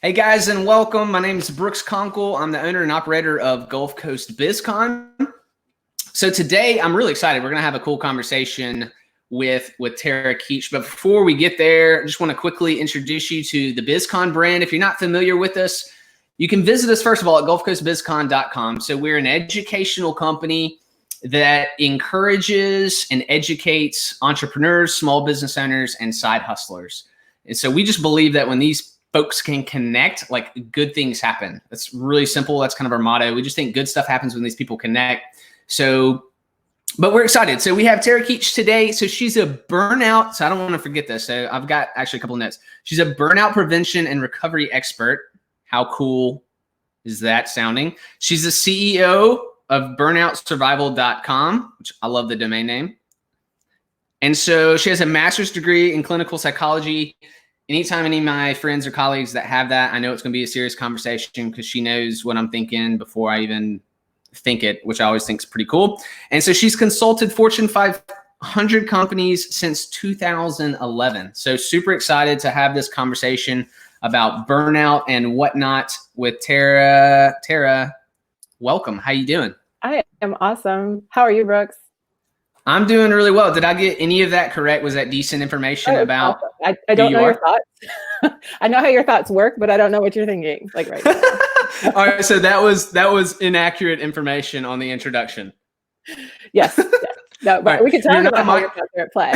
Hey guys, and welcome. My name is Brooks Conkle. I'm the owner and operator of Gulf Coast BizCon. So today I'm really excited. We're going to have a cool conversation with Tarah Keech. But before we get there, I just want to quickly introduce you to the BizCon brand. If you're not familiar with us, you can visit us first of all at gulfcoastbizcon.com. So we're an educational company that encourages and educates entrepreneurs, small business owners, and side hustlers. And so we just believe that when these folks can connect, like good things happen. That's really simple. That's kind of our motto. We just think good stuff happens when these people connect. So, but we're excited. So we have Tarah Keech today. So she's a burnout. So I don't want to forget this. So I've got actually a couple of notes. She's a burnout prevention and recovery expert. How cool is that sounding? She's the CEO of burnoutsurvival.com, which I love the domain name. And so she has a master's degree in clinical psychology. Anytime any of my friends or colleagues that have that, I know it's going to be a serious conversation because she knows what I'm thinking before I even think it, which I always think is pretty cool. And so she's consulted Fortune 500 companies since 2011. So super excited to have this conversation about burnout and whatnot with Tarah. Tarah, welcome. How you doing? I am awesome. How are you, Brooks? I'm doing really well. Did I get any of that correct? Was that decent information about awesome. I don't know your thoughts. I know how your thoughts work, but I don't know what you're thinking like right now. All right, so that was inaccurate information on the introduction. Yes. No, but right. We can talk about how your thoughts are at play.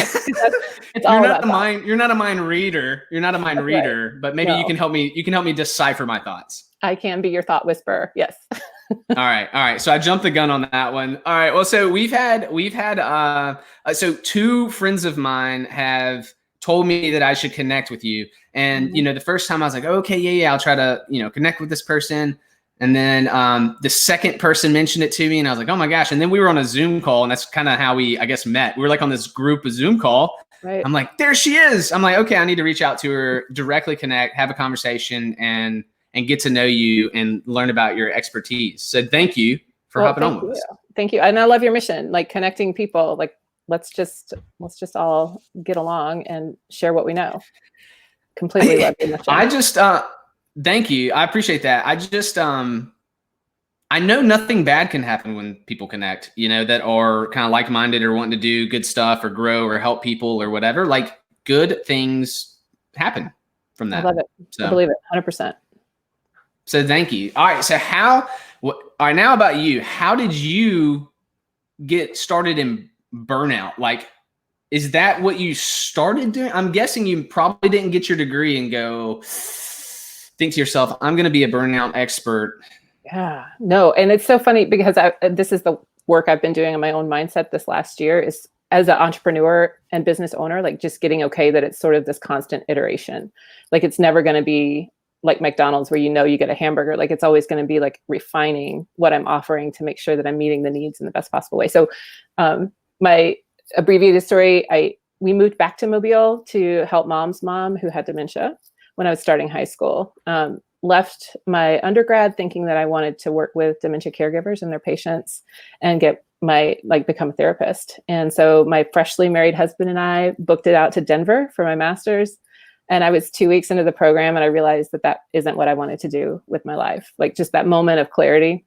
It's all about thoughts. You're not a mind reader. You're not a mind reader, right. But maybe you can help me. You can help me decipher my thoughts. I can be your thought whisperer. Yes. All right. So I jumped the gun on that one. All right. Well, so we've had so two friends of mine have told me that I should connect with you. And, the first time I was like, okay, yeah, I'll try to, connect with this person. And then the second person mentioned it to me and I was like, oh my gosh. And then we were on a Zoom call and that's kind of how we, I guess, met. We were like on this group of Zoom call. Right. I'm like, there she is. I'm like, okay, I need to reach out to her, directly connect, have a conversation and get to know you and learn about your expertise. So thank you for hopping on with us. Thank you. And I love your mission, like connecting people, like let's just all get along and share what we know. Completely love your mission. I just, thank you. I appreciate that. I just, I know nothing bad can happen when people connect, that are kind of like-minded or wanting to do good stuff or grow or help people or whatever. Like good things happen from that. I love it. So, I believe it 100%. So thank you. All right. So all right, now about you, how did you get started in burnout? Like, is that what you started doing? I'm guessing you probably didn't get your degree and go think to yourself, I'm going to be a burnout expert. Yeah, no. And it's so funny because this is the work I've been doing on my own mindset this last year is as an entrepreneur and business owner, like just getting okay that it's sort of this constant iteration. Like it's never going to be like McDonald's where you get a hamburger. Like it's always going to be like refining what I'm offering to make sure that I'm meeting the needs in the best possible way. So my abbreviated story, we moved back to Mobile to help mom's mom who had dementia when I was starting high school. Left my undergrad thinking that I wanted to work with dementia caregivers and their patients and become a therapist. And so my freshly married husband and I booked it out to Denver for my master's. And I was 2 weeks into the program and I realized that isn't what I wanted to do with my life, like just that moment of clarity.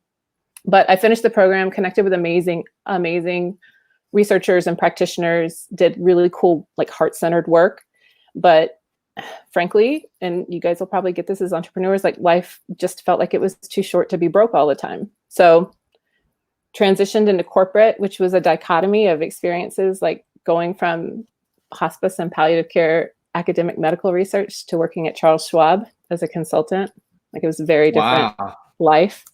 But I finished the program, connected with amazing researchers and practitioners, did really cool, like heart-centered work. But frankly, and you guys will probably get this as entrepreneurs, like life just felt like it was too short to be broke all the time. So transitioned into corporate, which was a dichotomy of experiences, like going from hospice and palliative care academic medical research to working at Charles Schwab as a consultant. Like it was a very different life.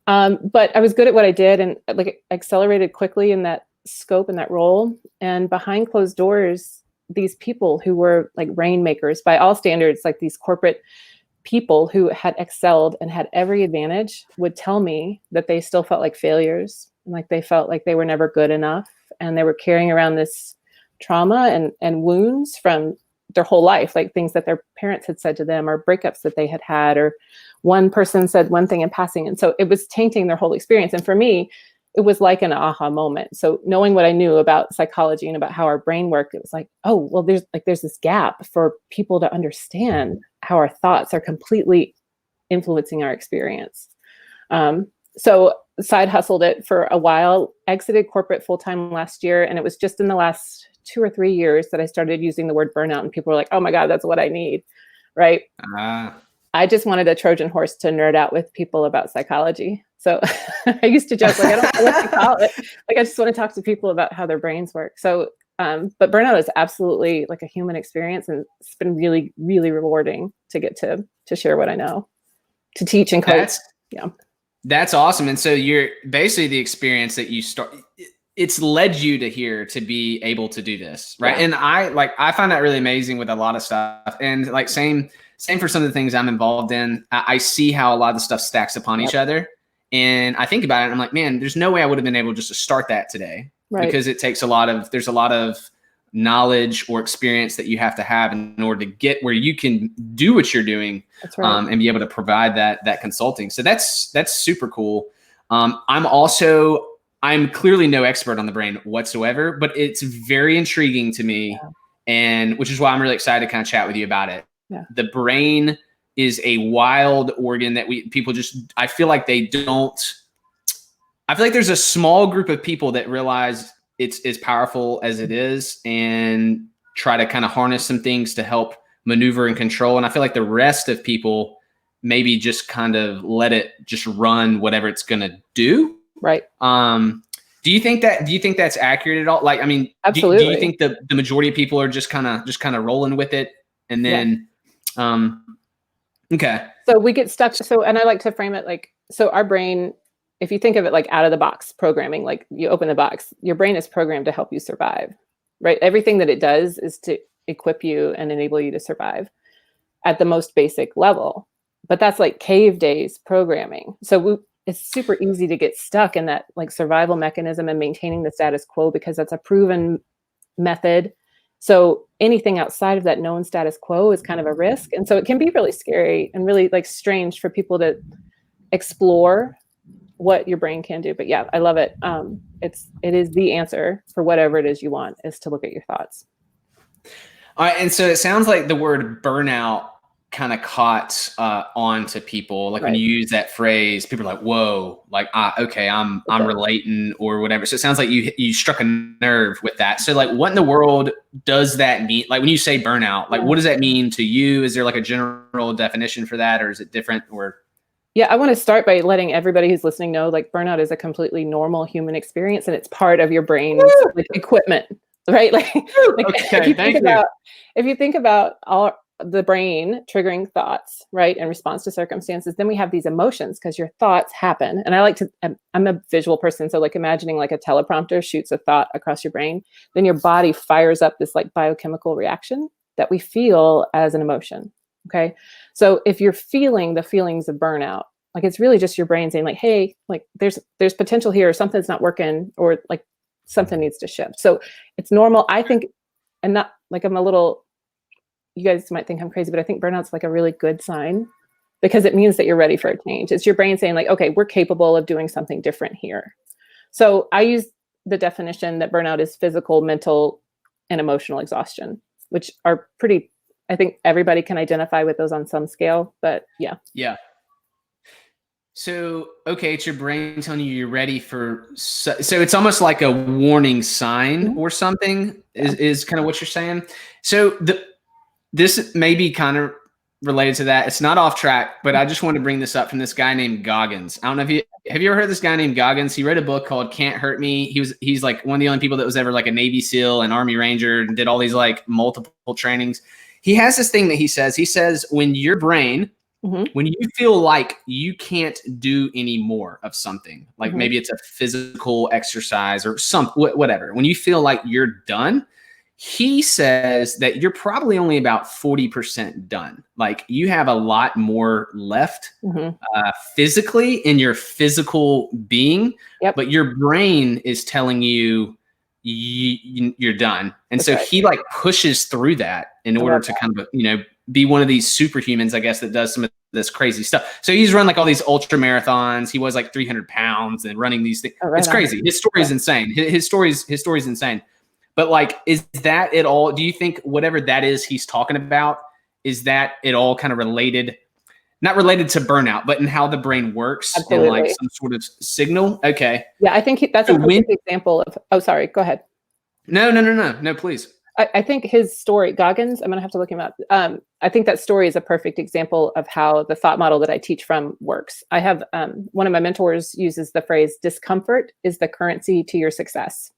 But I was good at what I did and like accelerated quickly in that scope and that role. And behind closed doors, these people who were like rainmakers by all standards, like these corporate people who had excelled and had every advantage would tell me that they still felt like failures and like they felt like they were never good enough. And they were carrying around this trauma and wounds from their whole life, like things that their parents had said to them or breakups that they had or one person said one thing in passing. And so it was tainting their whole experience. And for me, it was like an aha moment. So knowing what I knew about psychology and about how our brain worked, it was like, oh, well, there's this gap for people to understand how our thoughts are completely influencing our experience. So side hustled it for a while, exited corporate full-time last year. And it was just in the last 2 or 3 years that I started using the word burnout, and people were like, oh my God, that's what I need. Right. I just wanted a Trojan horse to nerd out with people about psychology. So I used to joke, like, I don't know what to call it. Like, I just want to talk to people about how their brains work. So, but burnout is absolutely like a human experience. And it's been really, really rewarding to get to share what I know, to teach and coach. That's awesome. And so you're basically the experience that you start, it's led you to here to be able to do this. Right. Yeah. And I find that really amazing with a lot of stuff. And like, same for some of the things I'm involved in. I see how a lot of the stuff stacks upon each other. And I think about it and I'm like, man, there's no way I would have been able just to start that today, because it takes there's a lot of knowledge or experience that you have to have in order to get where you can do what you're doing. That's right. And be able to provide that consulting. So that's super cool. I'm clearly no expert on the brain whatsoever, but it's very intriguing to me. Yeah. And which is why I'm really excited to kind of chat with you about it. Yeah. The brain is a wild organ that I feel like there's a small group of people that realize it's as powerful as it is and try to kind of harness some things to help maneuver and control. And I feel like the rest of people maybe just kind of let it just run whatever it's going to do. Right. Do you think that's accurate at all? Like, I mean, absolutely. Do you think the majority of people are just kind of rolling with it? And then, okay. So we get stuck. So, and I like to frame it like, so our brain, if you think of it like out of the box programming, like you open the box, your brain is programmed to help you survive, right? Everything that it does is to equip you and enable you to survive at the most basic level. But that's like cave days programming. So it's super easy to get stuck in that like survival mechanism and maintaining the status quo, because that's a proven method. So anything outside of that known status quo is kind of a risk. And so it can be really scary and really like strange for people to explore what your brain can do. But yeah, I love it. It is the answer for whatever it is you want, is to look at your thoughts. All right. And so it sounds like the word burnout kind of caught on to people. Like when you use that phrase, people are like, whoa, like, okay, I'm relating or whatever. So it sounds like you struck a nerve with that. So like, what in the world does that mean? Like when you say burnout, like what does that mean to you? Is there like a general definition for that, or is it different? Or yeah, I want to start by letting everybody who's listening know, like, burnout is a completely normal human experience, and it's part of your brain's like equipment, right? Like, okay, if you think about all the brain triggering thoughts, right, in response to circumstances, then we have these emotions because your thoughts happen. And I'm a visual person, so like imagining like a teleprompter shoots a thought across your brain, then your body fires up this like biochemical reaction that we feel as an emotion. Okay. So if you're feeling the feelings of burnout, like it's really just your brain saying like, hey, like there's potential here, or something's not working, or like something needs to shift. So it's normal, I think. And not like you guys might think I'm crazy, but I think burnout's like a really good sign, because it means that you're ready for a change. It's your brain saying like, okay, we're capable of doing something different here. So I use the definition that burnout is physical, mental, and emotional exhaustion, which are pretty, I think everybody can identify with those on some scale, but yeah. Yeah. So, okay, it's your brain telling you you're ready for, so it's almost like a warning sign or something is kind of what you're saying. So this may be kind of related to that. It's not off track, but I just want to bring this up from this guy named Goggins. I don't know if have you ever heard of this guy named Goggins? He wrote a book called Can't Hurt Me. He's like one of the only people that was ever like a Navy SEAL and Army Ranger and did all these like multiple trainings. He has this thing that he says, when your brain, when you feel like you can't do any more of something, like maybe it's a physical exercise or whatever, when you feel like you're done, he says that you're probably only about 40% done. Like you have a lot more left physically in your physical being, but your brain is telling you you're done. And so he like pushes through that in order to kind of, be one of these superhumans, I guess, that does some of this crazy stuff. So he's run like all these ultra marathons. He was like 300 pounds and running these things. It's crazy. His story is insane. His story's insane. But like, is that it all? Do you think whatever that is he's talking about, is that it all kind of related? Not related to burnout, but in how the brain works. Absolutely. And like some sort of signal. Okay. Yeah, I think that's a perfect example of. Oh, sorry. Go ahead. No, please. I think his story, Goggins, I'm going to have to look him up. I think that story is a perfect example of how the thought model that I teach from works. I have one of my mentors uses the phrase, discomfort is the currency to your success.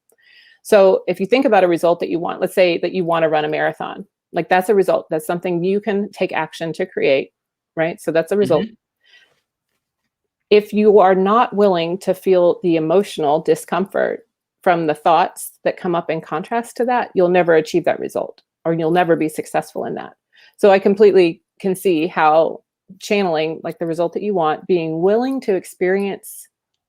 So if you think about a result that you want, let's say that you want to run a marathon, like that's a result. That's something you can take action to create, right? So that's a result. Mm-hmm. If you are not willing to feel the emotional discomfort from the thoughts that come up in contrast to that, you'll never achieve that result, or you'll never be successful in that. So I completely can see how channeling like the result that you want, being willing to experience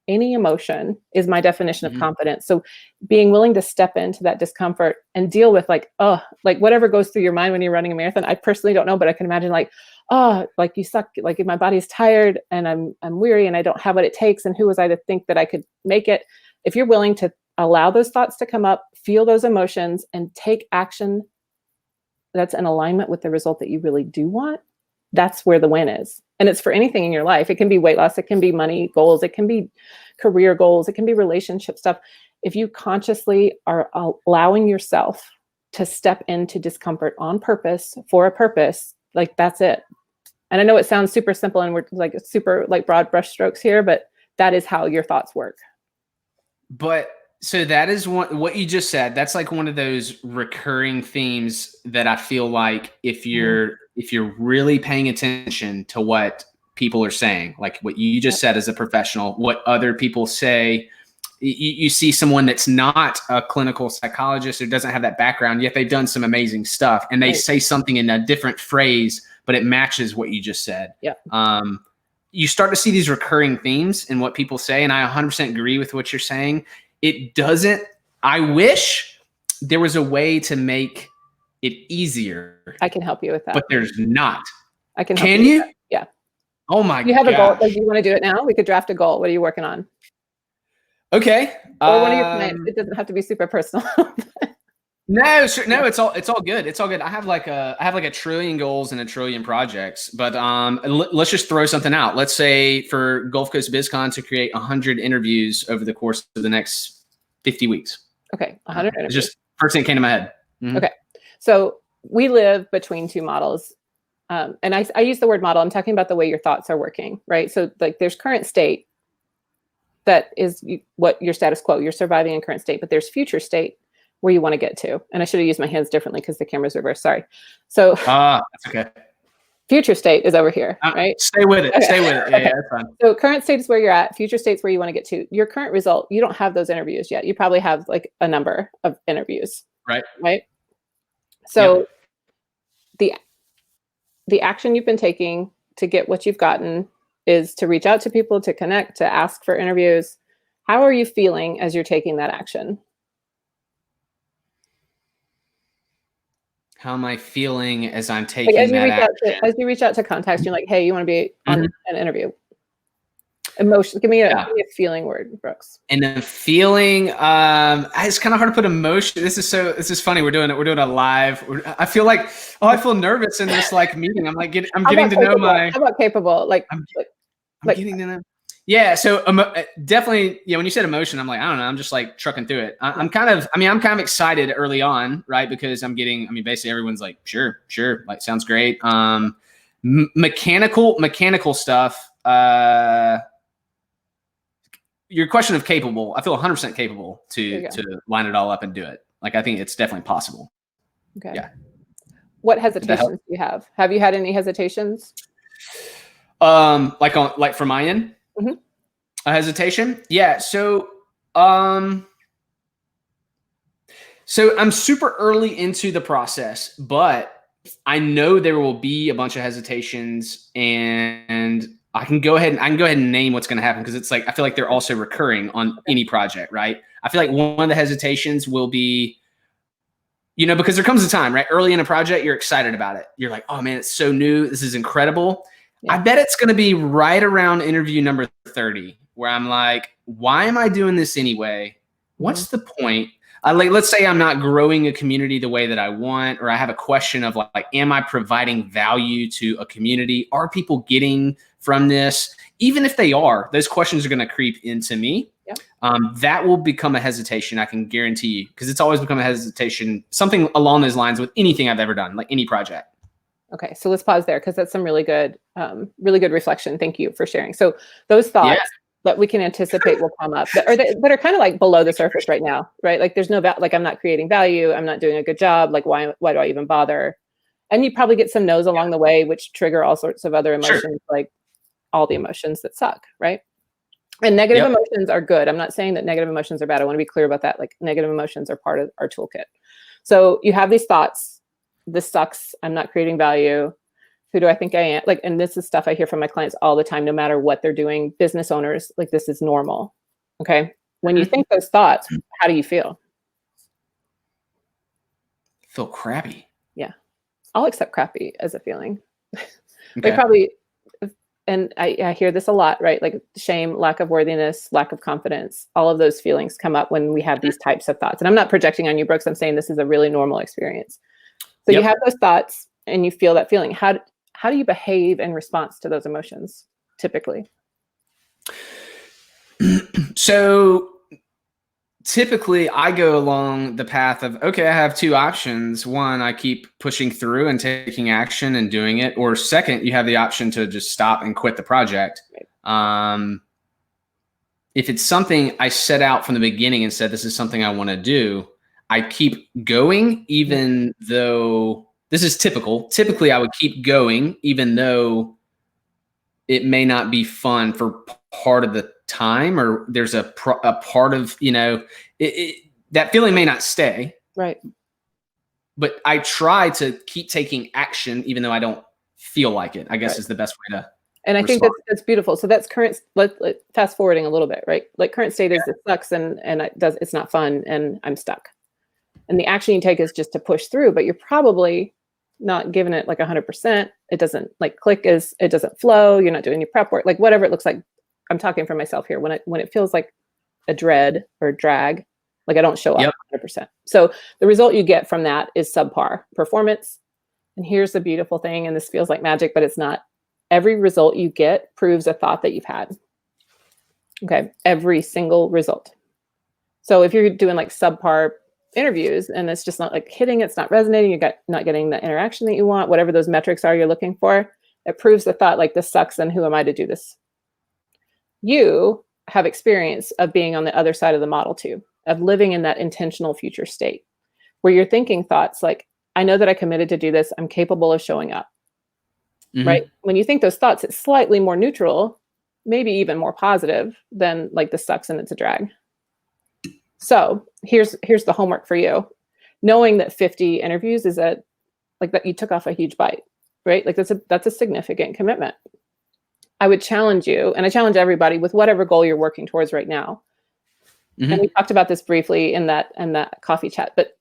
any emotion is my definition of confidence. So being willing to step into that discomfort and deal with like whatever goes through your mind when you're running a marathon. I personally don't know, but I can imagine like you suck, like if my body's tired and I'm weary and I don't have what it takes, and who was I to think that I could make it? If you're willing to allow those thoughts to come up, feel those emotions, and take action that's in alignment with the result that you really do want, that's where the win is. And it's for anything in your life. It can be weight loss, it can be money goals, it can be career goals, it can be relationship stuff. If you consciously are allowing yourself to step into discomfort on purpose, for a purpose, like that's it. And I know it sounds super simple and we're like super like broad brush strokes here, but that is how your thoughts work. But so that is what you just said. That's like one of those recurring themes that I feel like if you're really paying attention to what people are saying, like what you just said as a professional, what other people say, you see someone that's not a clinical psychologist or doesn't have that background, yet they've done some amazing stuff, and they say something in a different phrase, but it matches what you just said. Yeah. You start to see these recurring themes in what people say, and I 100% agree with what you're saying. It doesn't, I wish there was a way to make it easier. I can help you with that. But there's not. I can help you. Can you? Yeah. Oh my God. You have a goal. Like, you want to do it now? We could draft a goal. What are you working on? Okay. Or one of your clients. It doesn't have to be super personal. No, sure. No, it's all good. It's all good. I have like a trillion goals and a trillion projects, but let's just throw something out. Let's say for Gulf Coast BizCon to create 100 interviews over the course of the next 50 weeks. Okay. 100 interviews. Just first thing that came to my head. Mm-hmm. Okay. So we live between two models. And I use the word model. I'm talking about the way your thoughts are working, right? So like there's current state that is what your status quo, you're surviving in current state, but there's future state where you want to get to. And I should have used my hands differently because the camera's reversed. Sorry. So that's okay. Future state is over here, right? Stay with it. Okay. Stay with it. Yeah, okay. Yeah, that's fine. So current state is where you're at. Future state's where you want to get to. Your current result, you don't have those interviews yet. You probably have like a number of interviews. Right. Right. So the action you've been taking to get what you've gotten is to reach out to people, to connect, to ask for interviews. How are you feeling as you're taking that action? How am I feeling as I'm taking that action? As you reach out to contacts, you're like, hey, you want to be on an interview? Emotion. Give me a feeling word, Brooks. And the feeling, it's kind of hard to put emotion. This is funny. We're doing a live. I feel like, I feel nervous in this like meeting. I'm like, I'm getting to know my. How about capable? I'm getting to know. Yeah. So definitely, when you said emotion, I'm like, I don't know. I'm just like trucking through it. I'm kind of excited early on, right? Because basically everyone's like, sure. Like, sounds great. Mechanical stuff. Your question of capable, I feel 100% capable to line it all up and do it. Like, I think it's definitely possible. Okay. Yeah. What hesitations do you have? Have you had any hesitations? Like from my end? Mm-hmm. A hesitation? Yeah. So I'm super early into the process, but I know there will be a bunch of hesitations, and I can go ahead and name what's going to happen, because it's like, I feel like they're also recurring on any project, right? I feel like one of the hesitations will be, because there comes a time, right? Early in a project, you're excited about it. You're like, oh man, it's so new. This is incredible. I bet it's going to be right around interview number 30 where I'm like, why am I doing this anyway? What's the point? Like, let's say I'm not growing a community the way that I want, or I have a question of like, am I providing value to a community? Are people getting from this? Even if they are, those questions are going to creep into me. Yep. That will become a hesitation, I can guarantee you, because it's always become a hesitation, something along those lines with anything I've ever done, like any project. Okay, so let's pause there because that's some really good reflection. Thank you for sharing. So those thoughts that we can anticipate will come up that are kind of like below the surface right now, right? Like there's no like I'm not creating value, I'm not doing a good job. Like why do I even bother? And you probably get some no's along the way, which trigger all sorts of other emotions, like all the emotions that suck, right? And negative emotions are good. I'm not saying that negative emotions are bad. I want to be clear about that. Like negative emotions are part of our toolkit. So you have these thoughts. This sucks. I'm not creating value. Who do I think I am? Like, and this is stuff I hear from my clients all the time, no matter what they're doing. Business owners, like this is normal. Okay. When you think those thoughts, how do you feel? Feel crappy. Yeah. I'll accept crappy as a feeling. They probably, and I hear this a lot, right? Like shame, lack of worthiness, lack of confidence, all of those feelings come up when we have these types of thoughts. And I'm not projecting on you, Brooks. I'm saying this is a really normal experience. So you have those thoughts and you feel that feeling. How do you behave in response to those emotions typically? So typically I go along the path of, okay, I have two options. One, I keep pushing through and taking action and doing it. Or second, you have the option to just stop and quit the project. Right. If it's something I set out from the beginning and said, this is something I want to do, I keep going, even though this is typical. Typically, I would keep going, even though it may not be fun for part of the time, or there's a part of, that feeling may not stay. Right. But I try to keep taking action, even though I don't feel like it, I guess is the best way to. And I think that's beautiful. So that's current, fast forwarding a little bit, right? Like current state is it sucks and it's not fun and I'm stuck. And the action you take is just to push through, but you're probably not giving it like 100%. It doesn't like click, it doesn't flow. You're not doing your prep work, like whatever it looks like. I'm talking for myself here. When it feels like a dread or a drag, like I don't show up 100%. So the result you get from that is subpar performance. And here's the beautiful thing, and this feels like magic, but it's not. Every result you get proves a thought that you've had. Okay, every single result. So if you're doing like subpar interviews and it's just not like hitting, it's not resonating, you're not getting the interaction that you want, whatever those metrics are you're looking for, it proves the thought like this sucks and who am I to do this? You have experience of being on the other side of the model too, of living in that intentional future state where you're thinking thoughts like, I know that I committed to do this, I'm capable of showing up, right? When you think those thoughts, it's slightly more neutral, maybe even more positive than like this sucks and it's a drag. So here's the homework for you. Knowing that 50 interviews is that you took off a huge bite, right? Like that's a significant commitment. I would challenge you, and I challenge everybody with whatever goal you're working towards right now. And we talked about this briefly in that coffee chat, but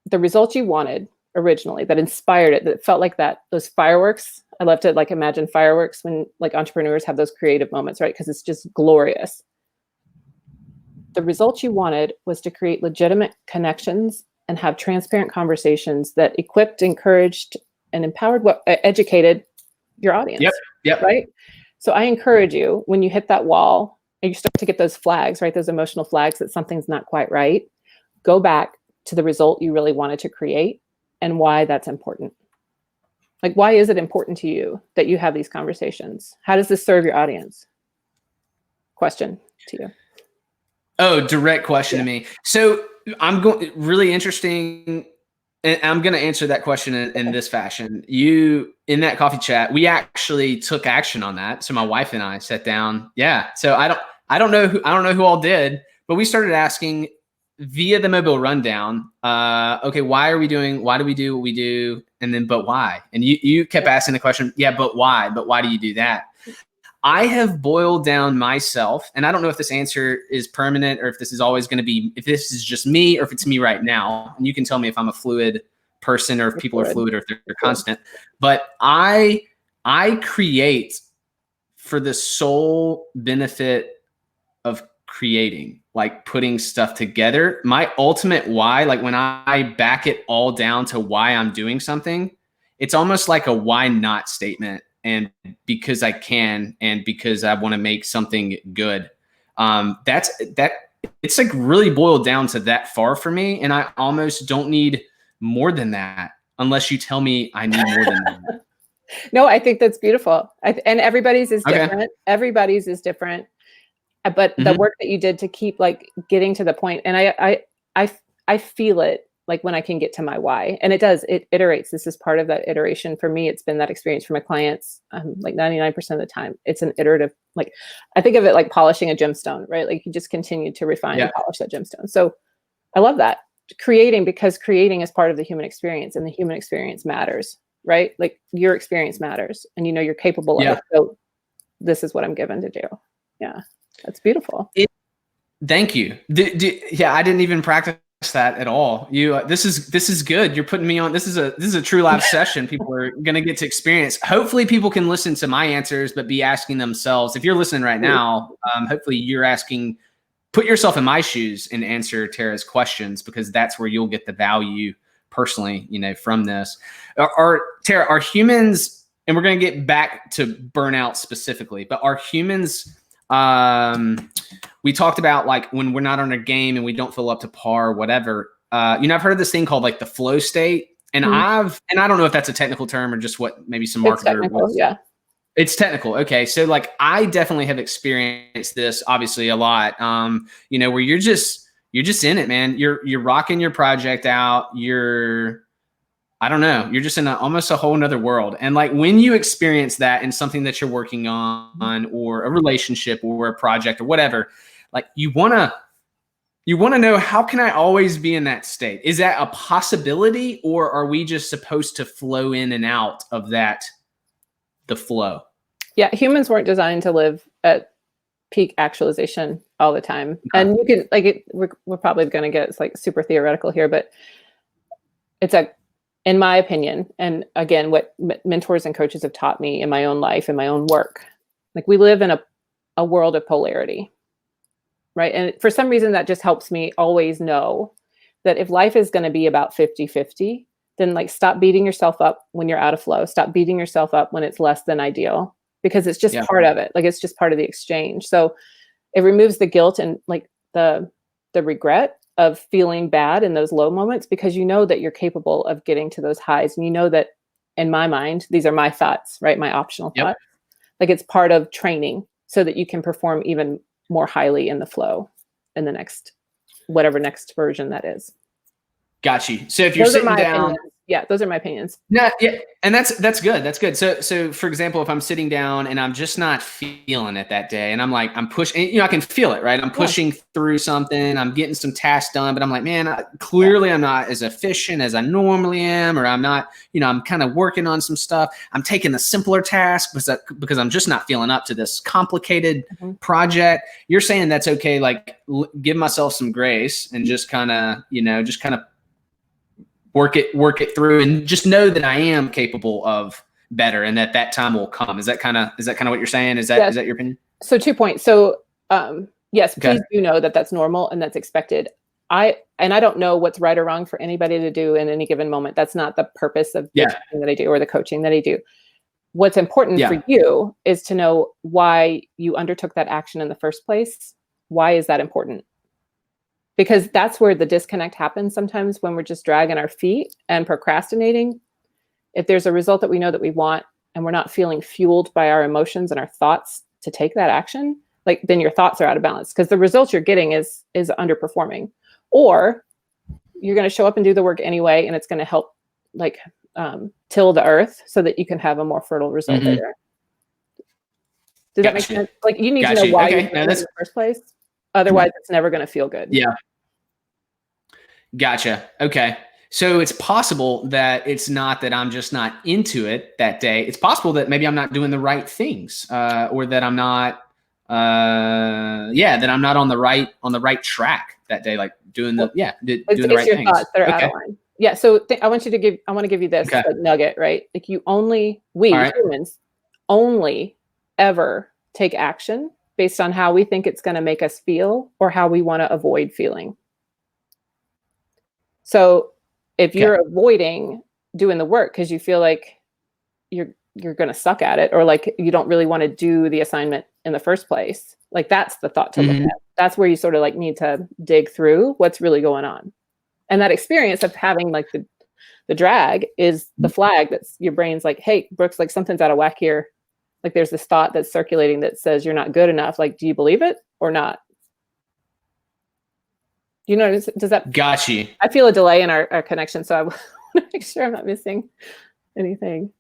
the results you wanted originally that inspired it, that felt like those fireworks. I love to like imagine fireworks when like entrepreneurs have those creative moments, right? Because it's just glorious. The results you wanted was to create legitimate connections and have transparent conversations that equipped, encouraged, and empowered, educated your audience. Yep. Right? So I encourage you, when you hit that wall and you start to get those flags, right? Those emotional flags that something's not quite right, go back to the result you really wanted to create and why that's important. Like, why is it important to you that you have these conversations? How does this serve your audience? Question to you. Oh, direct question to me. So really interesting. And I'm going to answer that question in this fashion. In that coffee chat, we actually took action on that. So my wife and I sat down. Yeah. So I don't know who all did, but we started asking via the mobile rundown. Okay, why do we do what we do? And then, but why? And you kept asking the question. Yeah, but why? But why do you do that? I have boiled down myself, and I don't know if this answer is permanent or if this is always going to be, if this is just me or if it's me right now. And you can tell me if I'm a fluid person or if people are fluid or if they're constant. But I I create for the sole benefit of creating, like putting stuff together. My ultimate why, like when I back it all down to why I'm doing something, it's almost like a why not statement. And because I can, and because I want to make something good. It's like really boiled down to that far for me. And I almost don't need more than that unless you tell me I need more than that. No, I think that's beautiful. And everybody's is Okay. different. Everybody's is different. But the work that you did to keep like getting to the point, and I feel it like when I can get to my why, and it iterates. This is part of that iteration for me. It's been that experience for my clients. Like 99% of the time, it's an iterative. Like I think of it like polishing a gemstone, right? Like you just continue to refine and polish that gemstone. So I love that creating, because creating is part of the human experience, and the human experience matters, right? Like your experience matters, and you know you're capable of it. So this is what I'm given to do. Yeah. That's beautiful. Thank you. Yeah, I didn't even practice that at all. This is good. You're putting me on. This is a true live session. People are going to get to experience. Hopefully, people can listen to my answers, but be asking themselves. If you're listening right now, hopefully you're asking. Put yourself in my shoes and answer Tarah's questions, because that's where you'll get the value personally, from this. Tarah, are humans? And we're going to get back to burnout specifically, but are humans? We talked about like when we're not on a game and we don't feel up to par or whatever. I've heard of this thing called like the flow state, and I don't know if that's a technical term or just what maybe some marketer was. Yeah. It's technical. Okay. So like I definitely have experienced this obviously a lot. Where you're just in it, man. You're rocking your project out. I don't know. You're just in almost a whole nother world. And like when you experience that in something that you're working on, or a relationship or a project or whatever, like you want to know, how can I always be in that state? Is that a possibility, or are we just supposed to flow in and out of the flow? Yeah. Humans weren't designed to live at peak actualization all the time. Okay. And you can we're probably going to get, it's like super theoretical here, but in my opinion, and again, what mentors and coaches have taught me in my own life, in my own work, like we live in a world of polarity, right? And for some reason, that just helps me always know that if life is going to be about 50-50, then like stop beating yourself up when you're out of flow. Stop beating yourself up when it's less than ideal, because it's just part of it. Like it's just part of the exchange. So it removes the guilt and like the regret of feeling bad in those low moments, because you know that you're capable of getting to those highs. And you know that, in my mind, these are my thoughts, right? My optional thoughts. Like it's part of training so that you can perform even more highly in the flow in the next version that is. Got you. So if you're sitting down, those are my opinions. No, yeah, and that's good. That's good. So for example, if I'm sitting down and I'm just not feeling it that day, and I'm pushing, I can feel it, right? I'm pushing through something, I'm getting some tasks done, but I'm like, man, clearly I'm not as efficient as I normally am, or I'm not, I'm kind of working on some stuff. I'm taking the simpler task because I'm just not feeling up to this complicated project. You're saying that's okay, like give myself some grace and just kind of work it through, and just know that I am capable of better, and that time will come. Is that kind of what you're saying? Is that your opinion? So 2 points. So yes, please do know that that's normal and that's expected. I don't know what's right or wrong for anybody to do in any given moment. That's not the purpose of the training that I do or the coaching that I do. What's important for you is to know why you undertook that action in the first place. Why is that important? Because that's where the disconnect happens sometimes, when we're just dragging our feet and procrastinating. If there's a result that we know that we want, and we're not feeling fueled by our emotions and our thoughts to take that action, like then your thoughts are out of balance, because the results you're getting is underperforming. Or you're going to show up and do the work anyway, and it's going to help like till the earth so that you can have a more fertile result later. Does that make sense? Like you need to know why you're doing it in the first place. Otherwise, it's never going to feel good. Yeah. Gotcha. Okay. So it's possible that it's not that I'm just not into it that day. It's possible that maybe I'm not doing the right things, or that I'm not, that I'm not on the right track that day. Like doing the right your things. Thoughts that are out of line. Yeah. So I want to give you this nugget, right? Like humans, only ever take action based on how we think it's going to make us feel or how we want to avoid feeling. So if you're avoiding doing the work because you feel like you're going to suck at it, or like you don't really want to do the assignment in the first place, like that's the thought to look at. That's where you sort of like need to dig through what's really going on. And that experience of having like the drag is the flag that's your brain's like, hey, Brooks, like something's out of whack here. Like there's this thought that's circulating that says you're not good enough. Like, do you believe it or not? You know, does that? Got you. I feel a delay in our connection, so I want to make sure I'm not missing anything.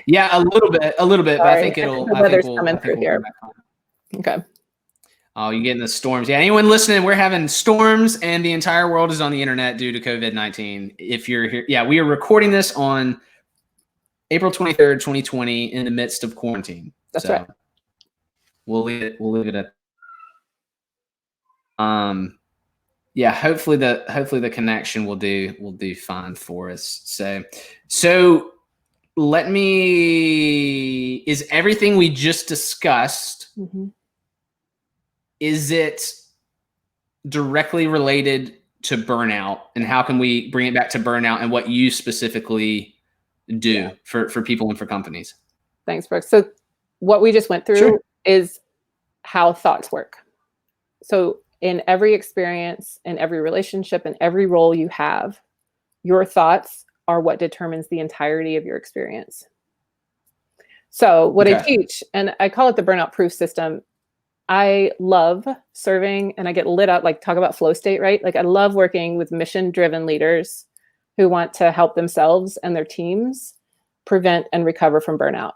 Yeah, a little bit, Sorry. but I think it'll. The weather's coming through here. Okay. Oh, you're getting the storms. Yeah, anyone listening, we're having storms, and the entire world is on the internet due to COVID-19. If you're here, yeah, we are recording this on April 23rd, 2020, in the midst of quarantine. That's right. We'll leave it at. Yeah, hopefully the connection will do fine for us. So let me. Is everything we just discussed? Is it directly related to burnout, and how can we bring it back to burnout and what you specifically do for people and for companies? Thanks, Brooks. So what we just went through is how thoughts work. So in every experience, in every relationship, in every role you have, your thoughts are what determines the entirety of your experience. So what I teach, and I call it the burnout proof system. I love serving, and I get lit up, like talk about flow state, right? Like I love working with mission-driven leaders who want to help themselves and their teams prevent and recover from burnout.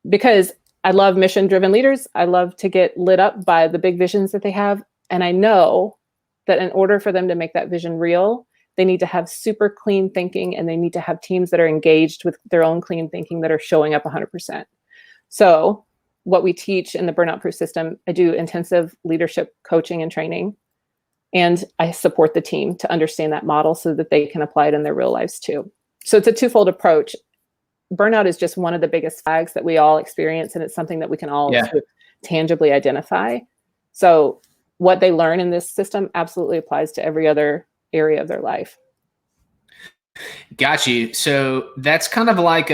Because I love mission-driven leaders. I love to get lit up by the big visions that they have. And I know that in order for them to make that vision real, they need to have super clean thinking, and they need to have teams that are engaged with their own clean thinking that are showing up 100%. So what we teach in the burnout proof system, I do intensive leadership coaching and training, and I support the team to understand that model so that they can apply it in their real lives too. So it's a twofold approach. Burnout is just one of the biggest flags that we all experience, and it's something that we can all sort of tangibly identify. So what they learn in this system absolutely applies to every other area of their life. Got you. So that's kind of like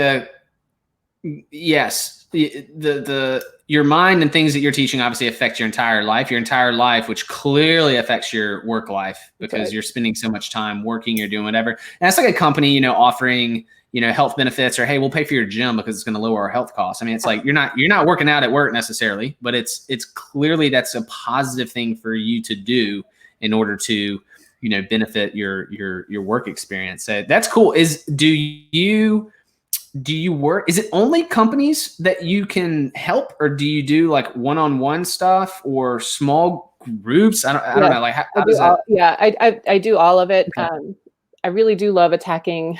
your mind and things that you're teaching obviously affect your entire life, which clearly affects your work life because you're spending so much time working, you're doing whatever. And that's like a company, offering, health benefits, or, hey, we'll pay for your gym because it's going to lower our health costs. I mean, it's like, you're not working out at work necessarily, but it's clearly that's a positive thing for you to do in order to, benefit your work experience. So that's cool. Do you work? Is it only companies that you can help, or do you do like one-on-one stuff or small groups? I don't know. Like, how does that? I do all of it. Okay. I really do love attacking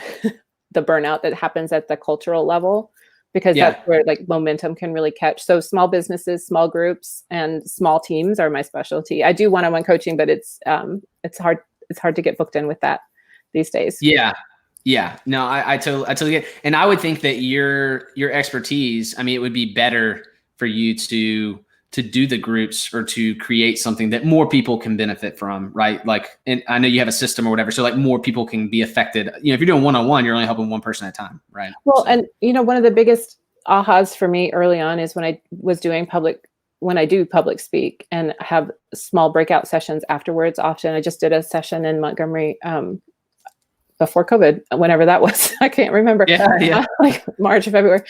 the burnout that happens at the cultural level, because that's where like momentum can really catch. So small businesses, small groups, and small teams are my specialty. I do one-on-one coaching, but it's hard. It's hard to get booked in with that these days. Yeah, no, I totally get it. And I would think that your expertise, I mean, it would be better for you to do the groups or to create something that more people can benefit from, right? Like, and I know you have a system or whatever, so like more people can be affected. If you're doing one-on-one, you're only helping one person at a time, right? Well, and one of the biggest ahas for me early on is when I do public speak and have small breakout sessions afterwards. Often I just did a session in Montgomery, before COVID, whenever that was. I can't remember. Yeah. Like March or February.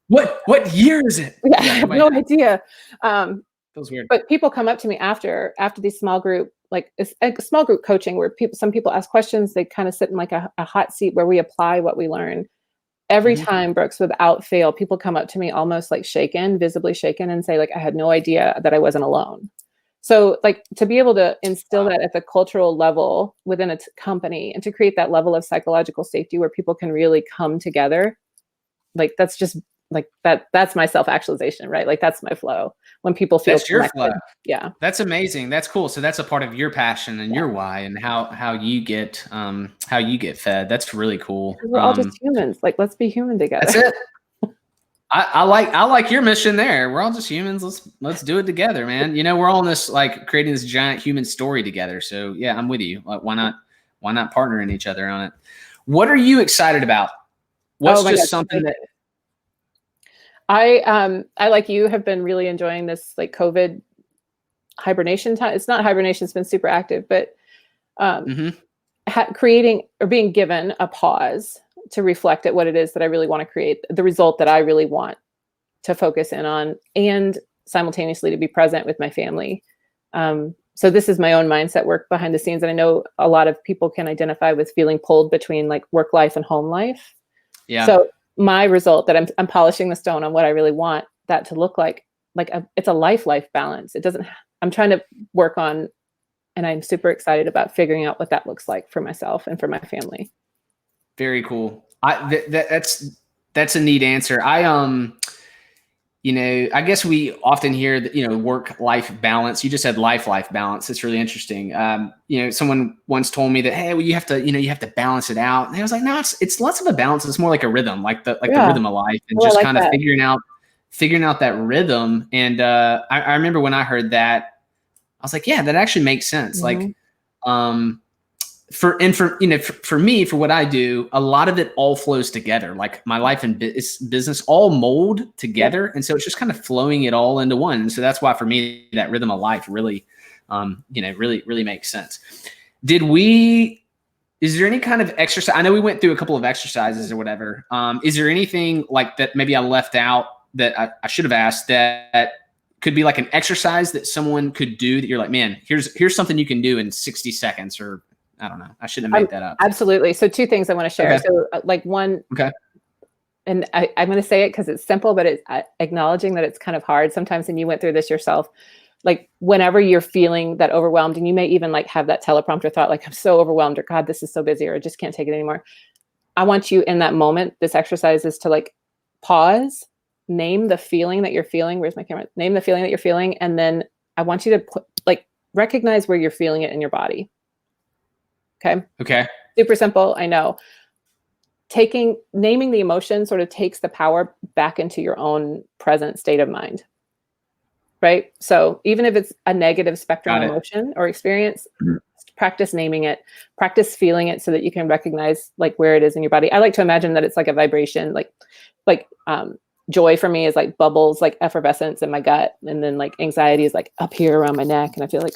What year is it? I have no idea. Feels weird. But people come up to me after these small group, like it's a small group coaching where some people ask questions. They kind of sit in like a hot seat where we apply what we learn. Every time, Brooks, without fail, people come up to me almost like visibly shaken, and say like, I had no idea that I wasn't alone. So like to be able to instill that at the cultural level within a company, and to create that level of psychological safety where people can really come together, like that's just like that's my self-actualization, right? Like that's my flow when people feel that's your flow. Yeah. That's amazing. That's cool. So that's a part of your passion and your why, and how you get fed. That's really cool. We're all just humans. Like, let's be human together. That's it. I like your mission there. We're all just humans. Let's do it together, man. We're all in this, like, creating this giant human story together. So yeah, I'm with you. Like, why not partnering each other on it? What are you excited about? What's just something that I like you have been really enjoying this, like, COVID hibernation time. It's not hibernation, it's been super active, but creating or being given a pause to reflect at what it is that I really want to create, the result that I really want to focus in on, and simultaneously to be present with my family. So this is my own mindset work behind the scenes. And I know a lot of people can identify with feeling pulled between, like, work life and home life. Yeah. So my result that I'm polishing the stone on what I really want that to look like it's a life balance. I'm trying to work on, and I'm super excited about figuring out what that looks like for myself and for my family. Very cool. That's a neat answer. I guess we often hear that, work-life balance. You just said life balance. It's really interesting. Someone once told me that, hey, well, you have to balance it out. And I was like, no, it's less of a balance. It's more like a rhythm, like the rhythm of life, and just kind of figuring out that rhythm. And I remember when I heard that, I was like, yeah, that actually makes sense. Mm-hmm. Like, for me, for what I do, a lot of it all flows together. Like, my life and business all mold together. And so it's just kind of flowing it all into one. And so that's why for me, that rhythm of life really, really makes sense. Is there any kind of exercise? I know we went through a couple of exercises or whatever. Is there anything like that maybe I left out that I should have asked that could be like an exercise that someone could do that you're like, man, here's something you can do in 60 seconds, or I don't know. I shouldn't have made that up. Absolutely. So 2 things I want to share. Okay. So like one, and I'm going to say it because it's simple, but it's acknowledging that it's kind of hard sometimes. And you went through this yourself. Like, whenever you're feeling that overwhelmed, and you may even like have that teleprompter thought, like, I'm so overwhelmed, or God, this is so busy, or I just can't take it anymore. I want you in that moment, this exercise is to, like, pause, name the feeling that you're feeling. Where's my camera? Name the feeling that you're feeling. And then I want you to recognize where you're feeling it in your body. Okay. Super simple. I know. Naming the emotion sort of takes the power back into your own present state of mind. Right. So even if it's a negative spectrum emotion or experience, practice naming it, practice feeling it so that you can recognize, like, where it is in your body. I like to imagine that it's like a vibration, like joy for me is like bubbles, like effervescence in my gut. And then, like, anxiety is like up here around my neck. And I feel like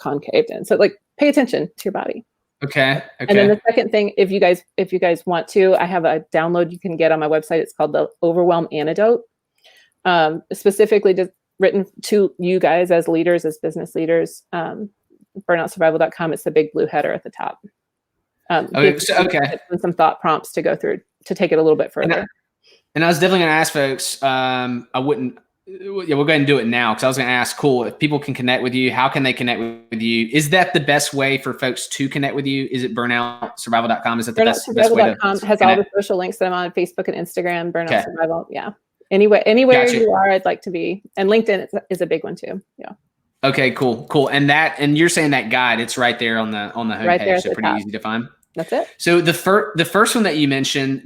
concaved in. So, like, pay attention to your body. Okay. And then the second thing, if you guys want to, I have a download you can get on my website. It's called the Overwhelm Antidote, specifically just written to you guys as leaders, as business leaders. Burnoutsurvival.com. It's the big blue header at the top. Some thought prompts to go through to take it a little bit further. And I was definitely going to ask folks, we'll go ahead and do it now, because I was going to ask, cool, if people can connect with you, how can they connect with you? Is that the best way for folks to connect with you? Is it burnoutsurvival.com? Is that the best way to Burnoutsurvival.com has all the social links that I'm on Facebook and Instagram, Burnout Survival. Yeah. Anywhere you are, I'd like to be. And LinkedIn is a big one too. Yeah. Okay, cool. And you're saying that guide, it's right there on the homepage, right, so pretty easy to find. That's it. So the first one that you mentioned,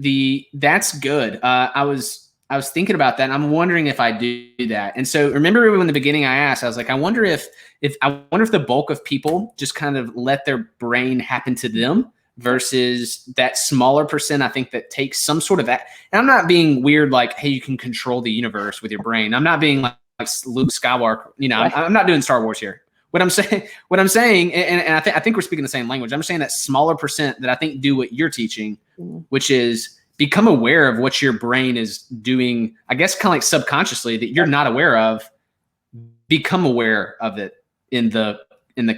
that's good. I was thinking about that, and I'm wondering if I do that. And so remember in the beginning I asked, I was like, I wonder if the bulk of people just kind of let their brain happen to them versus that smaller percent, I think, that takes some sort of that. And I'm not being weird, like, hey, you can control the universe with your brain. I'm not being like Luke Skywalker. I'm not doing Star Wars here. What I'm saying, and I think we're speaking the same language. I'm saying that smaller percent that I think do what you're teaching, which is become aware of what your brain is doing, I guess kind of like subconsciously that you're not aware of. Become aware of it in the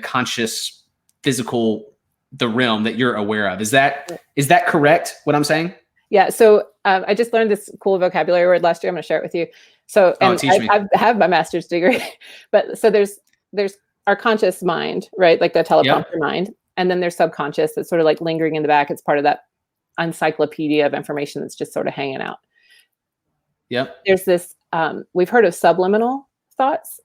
conscious physical, the realm that you're aware of. Is that correct, what I'm saying? Yeah. So I just learned this cool vocabulary word last year. I'm going to share it with you. So, and I have my master's degree, but so there's our conscious mind, right? Like the teleprompter mind. And then there's subconscious that's sort of like lingering in the back. It's part of that encyclopedia of information that's just sort of hanging out. Yep. There's this, we've heard of subliminal thoughts.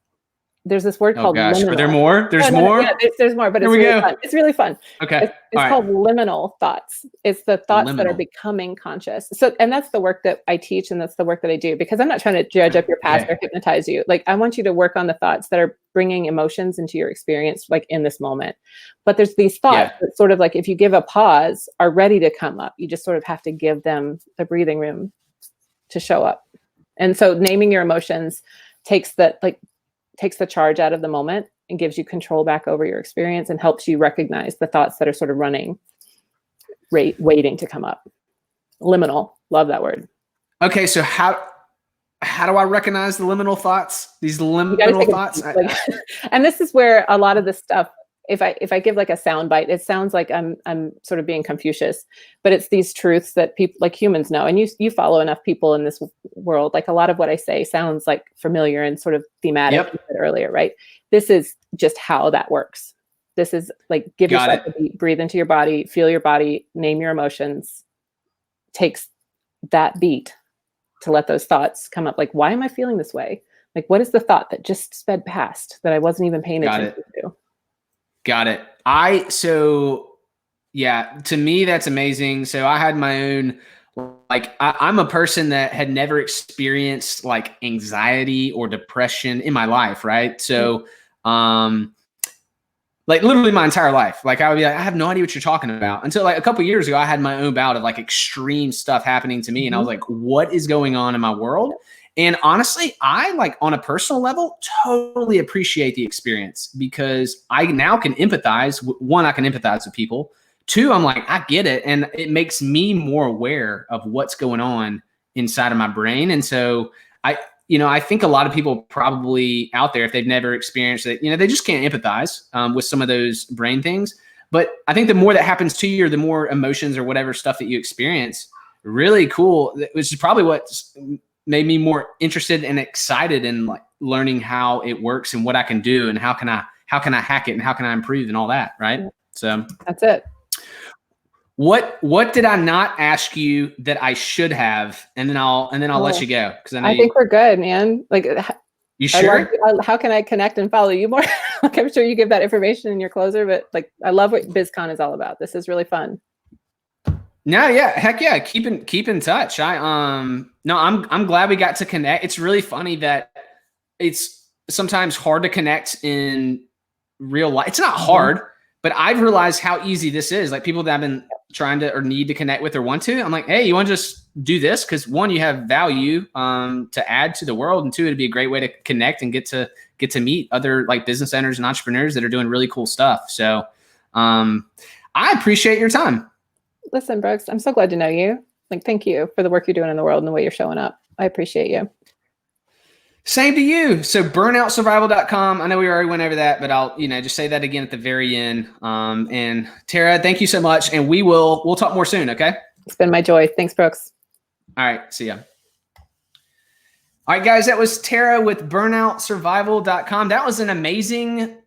there's this word Oh called gosh, liminal. are there more? There's more? Yeah, there's more, but Here it's we really go. fun. It's really fun. Okay. It's called liminal thoughts. It's the thoughts that are Liminal. becoming conscious. So, and that's the work that I teach, and that's the work that I do, because I'm not trying to judge up your past or hypnotize you. Like, I want you to work on the thoughts that are bringing emotions into your experience, like in this moment. But there's these thoughts that sort of like, if you give a pause, are ready to come up. You just sort of have to give them the breathing room to show up. And so naming your emotions takes the charge out of the moment and gives you control back over your experience and helps you recognize the thoughts that are sort of running, waiting to come up. Liminal. Love that word. Okay. So how do I recognize the liminal thoughts? These liminal thoughts? And this is where a lot of this stuff, if I give like a sound bite, it sounds like I'm sort of being Confucius, but it's these truths that people, like humans, know. And you follow enough people in this world. Like, a lot of what I say sounds like familiar and sort of thematic. You said earlier, right? This is just how that works. This is like, give yourself a beat, breathe into your body, feel your body, name your emotions. Takes that beat to let those thoughts come up. Like, why am I feeling this way? Like, what is the thought that just sped past that I wasn't even paying attention to? Got it. To me, that's amazing. So I had my own, like, I'm a person that had never experienced like anxiety or depression in my life. Right. So, like literally my entire life, like I would be like, I have no idea what you're talking about, until like a couple of years ago, I had my own bout of like extreme stuff happening to me. And I was like, what is going on in my world? And honestly, I, like, on a personal level, totally appreciate the experience, because I now can empathize. One, I can empathize with people. Two, I'm like, I get it. And it makes me more aware of what's going on inside of my brain. And so I think a lot of people probably out there, if they've never experienced it, they just can't empathize with some of those brain things. But I think the more that happens to you, or the more emotions or whatever stuff that you experience, really cool, which is probably what's made me more interested and excited in like learning how it works and what I can do and how can I hack it and how can I improve and all that. Right. So that's it. What did I not ask you that I should have? And then I'll let you go. Cause I think we're good, man. Like, you sure? How can I connect and follow you more? Like, I'm sure you give that information in your closer, but like, I love what BizCon is all about. This is really fun. No, yeah, heck yeah. Keep in touch. I'm glad we got to connect. It's really funny that it's sometimes hard to connect in real life. It's not hard, but I've realized how easy this is. Like, people that I've been trying to or need to connect with or want to, I'm like, hey, you want to just do this? Because one, you have value to add to the world, and two, it'd be a great way to connect and get to meet other like business owners and entrepreneurs that are doing really cool stuff. So I appreciate your time. Listen, Brooks, I'm so glad to know you. Like, thank you for the work you're doing in the world and the way you're showing up. I appreciate you. Same to you. So burnoutsurvival.com. I know we already went over that, but I'll, just say that again at the very end. And Tarah, thank you so much. And we'll talk more soon. Okay. It's been my joy. Thanks, Brooks. All right. See ya. All right, guys, that was Tarah with burnoutsurvival.com. That was an amazing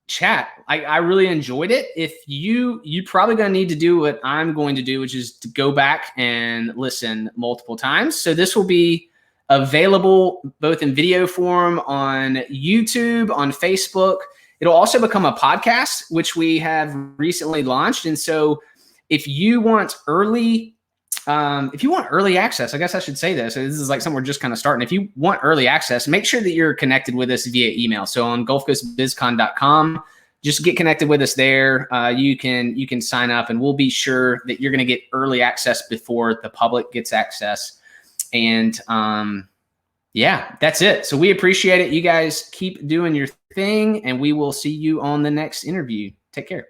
chat. I really enjoyed it. If you're probably going to need to do what I'm going to do, which is to go back and listen multiple times. So this will be available both in video form on YouTube, on Facebook. It'll also become a podcast, which we have recently launched. And so if you want early access, I guess I should say this. So this is like something we're just kind of starting. If you want early access, make sure that you're connected with us via email. So on gulfcoastbizcon.com, just get connected with us there. You can sign up, and we'll be sure that you're going to get early access before the public gets access. And yeah, that's it. So we appreciate it. You guys keep doing your thing, and we will see you on the next interview. Take care.